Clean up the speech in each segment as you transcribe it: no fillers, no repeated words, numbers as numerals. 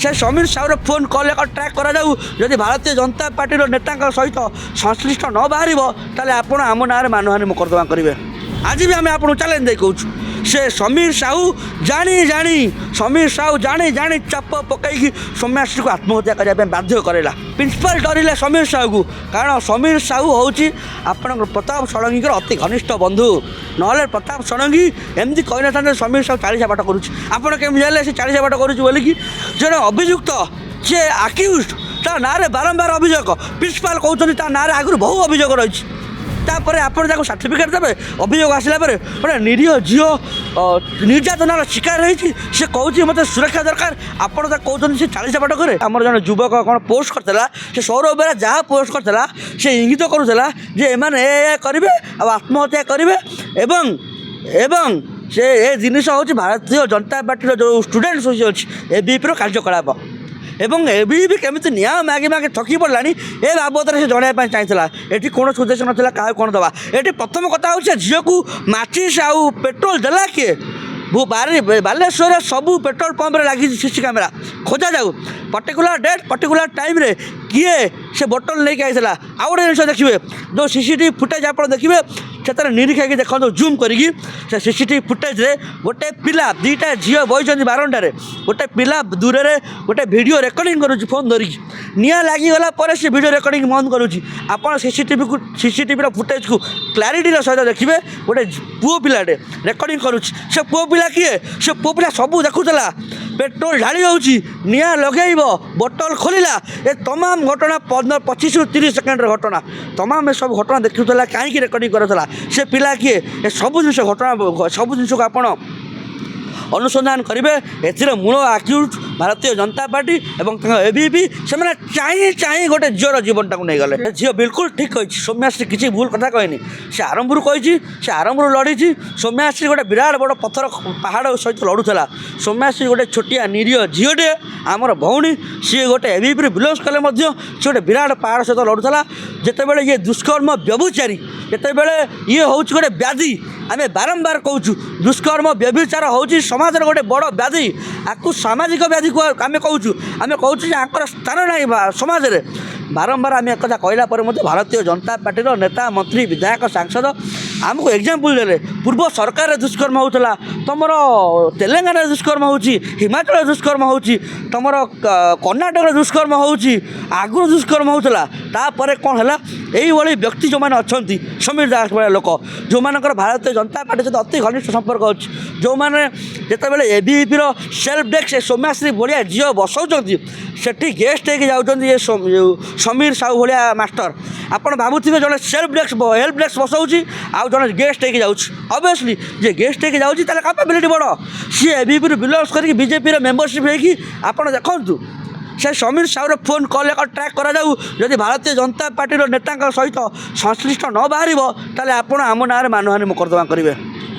से Sameer साहूर phone call एक track करा जाऊ जदि भारतीय जनता पार्टी नेता सहित संश्लिष्ट न बाहर ताले आपण आम ना मानहानि मोकदमा करेंगे। आज भी आम आपको चैलेंज दे कहूँ से समीर साहू समीर साहू जानी जानी चाप पकई सौम्याश्री को आत्महत्या करने बाध्य करेला। प्रिंसिपाल डरिले समीर साहू को, कारण समीर साहू हूँ आपण प्रताप षडंगी अति घनिष्ठ बंधु। ना प्रताप षडंगी एमती कही ना समीर साहू 40 बाट करुँच केमी जाने से 40 बाट करुँच बोलिकी जड़े अभियुक्त सी आक्यूज ता ना बारंबार अभियोग प्रिंसिपाल कहते ना आगुरी बहु अभियोग रही तापर आपड़ जाको सर्टिफिकेट देवे अभियोग आसला गोटे निरीह झील निर्यातनार शिकार होती से कौच मत सुरक्षा दरकार आपड़ कहते से 40 बाट करे। आमर जन युवक कौन पोस्ट करता से सौरभ बेरा जहाँ पोस्ट करता से इंगित करूला जे एमाने करेंगे आत्महत्या करेंगे एवं से ए जिनिस हूँ भारतीय जनता पार्टी जो स्टूडेंट्स अच्छी एबीपी कार्यकलाप एवं एबीपी केमी निया मागे मागे थकी पड़ा ए बाबद से जनवाई चाहिए ये कौन उद्देश्य नाला क्या कौन दवा। ये प्रथम कथा हूँ झील को माचिस आउ पेट्रोल देला किए बालेश्वर सबू पेट्रोल पंप लगी सीसी कैमेरा खोजा जाऊ पर्टिकुलर डेट पर्टिकुलर टाइम रे किए से बोतल लेके आईला। आउ गोटे जिन देखिए जो सीसीटीवी फुटेज आप देखिए से निरीक्षा की देखो जूम करी सीसीटीवी फुटेज रे गोटे पिला दीटा झील बही बारंडारे गोटे पिला दूर से गोटे वीडियो रेकर्डिंग करुँच फोन धरिकी निआ लगिगला से वीडियो रेकर्डिंग बंद करुँच। आप सीसीटीवी फुटेज को क्लारीटी सहित देखिए गोटे पुओ पिलाटे रेकर्डिंग करुँच से पुओ पिला किए से पुओ पिला सबू देखुला पेट्रोल ढाली होची निआ लगेब बोतल खोलिला ए तमाम घटना 15-25 ରୁ 30 सेकेंड घटना तमाम सब घटना देखुला कहीं रेकर्डिंग करा से पिला किए ए सब जिन घटना सब जिन को आप अनुसंधान करेंगे। एथिरे मूल आक्यूज भारतीय जनता पार्टी एवं एबीपी से चाहे गोटे झीर जीवन टाक नहीं गले। झील बिल्कुल ठीक कही सौम्याश्री किसी भूल कथा कहनी से आरंभ कही से आरंभ लड़ी सौम्याश्री गोटे विराट बड़ पत्थर पहाड़ सहित लड़ूला। सौम्याश्री गोटे छोटिया निरीह झीटे आमर भौणी सी गोटे एबीपी बिलोंग कले सी गोटे विराट पहाड़ सहित लड़ूला। जितेबाला ये दुष्कर्म व्यभिचारी जितेबाला ये हूँ गोटे व्याधि आम बारंबार कहूँ दुष्कर्म व्यभिचार हूँ समाज गोटे बड़ व्याधि आपको सामाजिक व्याधि को आम कहूँ स्थान ना समाज में बारंबार आम एक कथा कहला भारतीय जनता पार्टी नेता मंत्री विधायक सांसद आमको एग्जाम्पल देले पूर्व सरकार दुष्कर्म होता तुम तेलंगाना दुष्कर्म हो हिमाचल दुष्कर्म हो तुम कर्णाटक दुष्कर्म हो आगु दुष्कर्म होता तापर कौन है यही व्यक्ति जो मैंने अच्छा समीर दास भाई लोक जो मान भारतीय जनता पार्टी सहित अति घनिष्ठ संपर्क अच्छी जो मैंने जितेबाला एबीपी सेल्फ डेस्क सौम्याश्री भाया झील बसाऊँ सेठी गेस्ट होकर ये समीर साहू भाया मास्टर आप भावुवे जो सेल्फ डेस्क हेल्प डेस्क बसाऊँ आउ जन गेस्ट होकर ऑब्वियसली जे गेस्ट होकर जाऊँगी कैपेबिलिटी बड़ सी एबीपी बिलोंग कर बीजेपी मेम्बरशिप होकर देखु से समीर साहूर फोन कल एक ट्रैक करा जाऊ जदि भारतीय जनता पार्टी नेता सहित संश्लिष्ट न बाहर ताले आपण आम ना मानहानि मोकदमा करेंगे।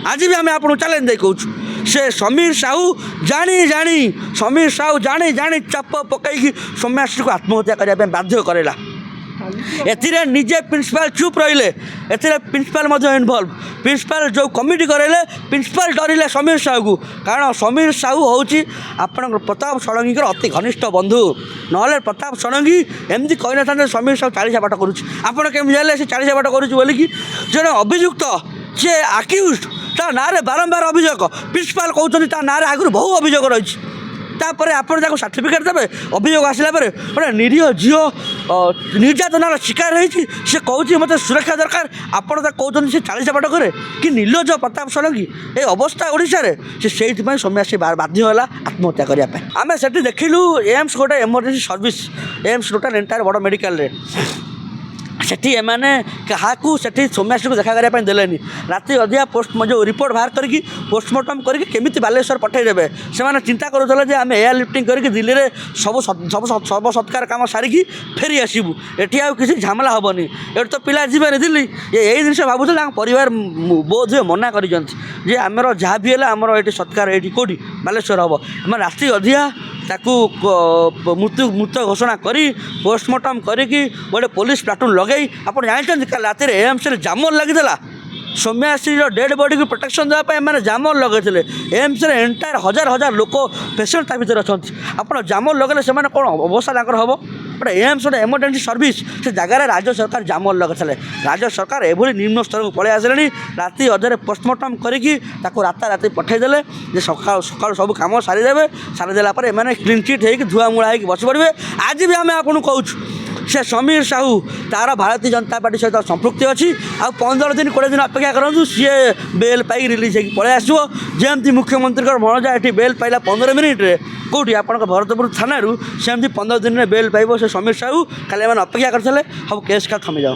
आज भी आम आपको चैलेंज दे कहूँ से समीर साहू समीर साहू जानी जानी चाप पकई सौम्याश्री को आत्महत्या करने बाध्य करेला। एथिरे निजे प्रिंसिपाल चुप रहिले एथिरे प्रिंसिपाल इनवॉल्व प्रिंसिपाल जो कमिटी करेले प्रिंसिपाल डरिले समीर साहू को, कारण समीर साहू हूँ आपण प्रताप षडंगी अति घनिष्ठ बंधु। ना प्रताप षडंगी एमती कही ना समीर साहू 40 बाट करुँच केमी जाने से 40 बाट करुँच बोलिकी जड़े अभियुक्त सी आक्यूज ता ना बारंबार अभियोग प्रिंसिपाल कहते ना आगुरी बहु अभियोग रही तापर आपड़ जाको सर्टिफिकेट देवे अभियोग आसला गोटे निरीह झील निर्यातनार शिकार होती से कौच मत सुरक्षा दरकार आपड़ कहते से 40 बाट करे कि निर्लज प्रताप षडंगी ये अवस्था ओडिशा रे से सौम्याश्री बाध्य होला आत्महत्या करने आम से देखिलु एम्स गोटे emergency service AIIMS total entire बड़ मेडिकल सेठी एमाने क्या सौम्याश्री को देखा करने देलेनी राति अधिका पोस्ट जो रिपोर्ट बाहर करके पोस्टमार्टम करके केमी बालेश्वर पठेदेवे से चिंता करुले आम एयर लिफ्टिंग करके दिल्ली में सब सब सत्कार कम सारिकी फेरी आसबू एटी आ किसी झमेला हेनी ये तो पिला जीवन दिल्ली यही जिन भावुले परिवार बोध हुए मना कर आमर जहाँ भी है आमर ये सत्कार ये कौटी बालेश्वर हम आम राति अधिका ताकू मृत घोषणा करी पोस्टमार्टम करी गोटे पुलिस प्लाटून लगे आप जानते रात एम्स जाम लगी ସୌମ୍ୟାଶ୍ରୀର ଡେଡ୍ ବଡିକୁ ପ୍ରୋଟେକ୍ସନ୍ ଦେବା ପାଇଁ ଏମାନେ ଜାମର ଲଗାଇଥିଲେ। ଏମ୍ସରେ ଏଣ୍ଟାୟାର ହଜାର ହଜାର ଲୋକ ପେସେଣ୍ଟ ତା ଭିତରେ ଅଛନ୍ତି। ଆପଣ ଜାମର ଲଗାଇଲେ ସେମାନେ କ'ଣ ଅବସ୍ଥା ତାଙ୍କର ହେବ? ଗୋଟେ ଏମ୍ସ ଗୋଟେ ଏମର୍ଜେନ୍ସି ସର୍ଭିସ୍, ସେ ଜାଗାରେ ରାଜ୍ୟ ସରକାର ଜାମର ଲଗାଇଥିଲେ। ରାଜ୍ୟ ସରକାର ଏଭଳି ନିମ୍ନ ସ୍ତରକୁ ପଳାଇ ଆସିଲେଣି, ରାତି ଅଧରେ ପୋଷ୍ଟମର୍ଟମ୍ କରିକି ତାକୁ ରାତାରାତି ପଠାଇଦେଲେ ଯେ ସକାଳୁ ସକାଳୁ ସବୁ କାମ ସାରିଦେବେ। ସାରିଦେଲା ପରେ ଏମାନେ କ୍ଲିନ୍ ଚିଟ୍ ହେଇକି ଧୁଆମୁଳା ହେଇକି ବସି ପଡ଼ିବେ। ଆଜି ବି ଆମେ ଆପଣଙ୍କୁ କହୁଛୁ ସେ ସମୀର ସାହୁ ତାର ଭାରତୀୟ ଜନତା ପାର୍ଟି ସହିତ ସମ୍ପୃକ୍ତି ଅଛି। ଆଉ 15 ଦିନ 20 ଦିନ ଅପେକ୍ଷା କରନ୍ତୁ, ସିଏ ବେଲ୍ ପାଇ ରିଲିଜ୍ ହେଇକି ପଳାଇ ଆସିବ। ଯେମିତି ମୁଖ୍ୟମନ୍ତ୍ରୀଙ୍କର ଭଣଜା ଏଠି ବେଲ୍ ପାଇଲା 15 ମିନିଟ୍ରେ କେଉଁଠି ଆପଣଙ୍କ ଭରତପୁର ଥାନାରୁ, ସେମିତି 15 ଦିନରେ ବେଲ୍ ପାଇବ ସେ ସମୀର ସାହୁ। ଖାଲି ଏମାନେ ଅପେକ୍ଷା କରିଥିଲେ, ସବୁ କେସ୍ କା ଥମିଯାଉ।